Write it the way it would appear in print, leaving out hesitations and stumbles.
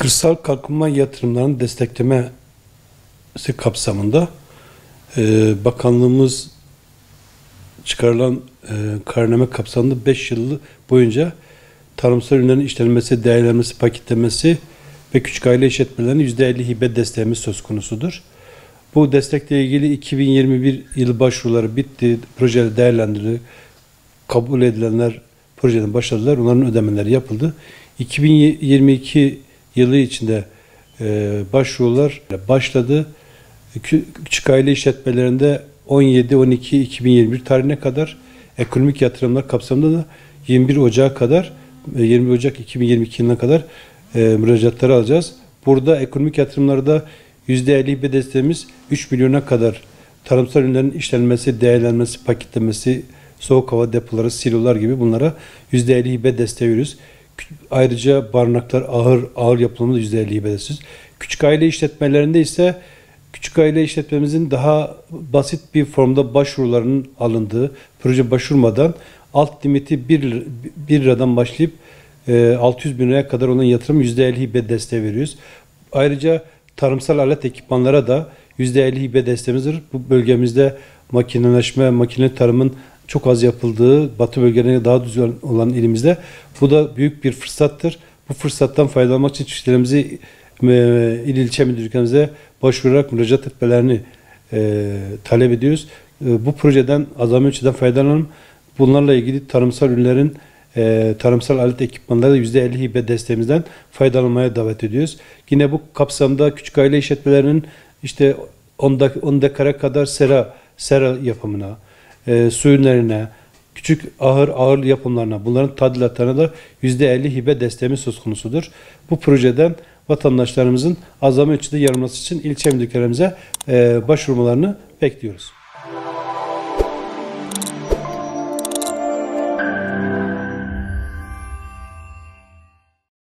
Kırsal kalkınma yatırımlarının desteklemesi kapsamında bakanlığımız çıkarılan kararname kapsamında 5 yıl boyunca tarımsal ürünlerin işlenmesi, değerlenmesi, paketlemesi ve küçük aile işletmelerine %50 hibe desteğimiz söz konusudur. Bu destekle ilgili 2021 yılı başvuruları bitti, projeler değerlendirildi, kabul edilenler projeden başladılar, onların ödemeleri yapıldı. 2022 yılı içinde başvurular başladı. Küçük aile işletmelerinde 17-12-2021 tarihine kadar ekonomik yatırımlar kapsamında da 21 Ocak 2022 yılına kadar müracaatları alacağız. Burada ekonomik yatırımlarda %50 hibe desteğimiz 3 milyona kadar tarımsal ürünlerin işlenmesi, değerlenmesi, paketlemesi, soğuk hava depoları, silolar gibi bunlara %50 hibe desteği veriyoruz. Ayrıca barınaklar, ağır yapılarında %50 hibe desteği. Küçük aile işletmelerinde ise küçük aile işletmemizin daha basit bir formda başvurularının alındığı, proje başvurmadan alt limiti 1 liradan başlayıp 600 bin liraya kadar olan yatırım %50 hibe desteği veriyoruz. Ayrıca tarımsal alet ekipmanlara da %50 hibe desteğimiz var. Bu bölgemizde makineleşme, makine tarımın çok az yapıldığı, batı bölgelerine daha düzgün olan ilimizde bu da büyük bir fırsattır. Bu fırsattan faydalanmak için çiftçilerimizi il ilçe müdürlüklerimize başvurarak müracaat etmelerini talep ediyoruz. Bu projeden azami ölçüden faydalanalım. Bunlarla ilgili tarımsal ürünlerin, tarımsal alet ekipmanları %50 hibe desteğimizden faydalanmaya davet ediyoruz. Yine bu kapsamda küçük aile işletmelerinin işte 10 dekara kadar sera yapımına, su ürünlerine, küçük ağır yapımlarına, bunların tadilatlarına da %50 hibe desteğimiz söz konusudur. Bu projeden vatandaşlarımızın azami ölçüde yararlanması için ilçe müdürlüklerimize başvurmalarını bekliyoruz.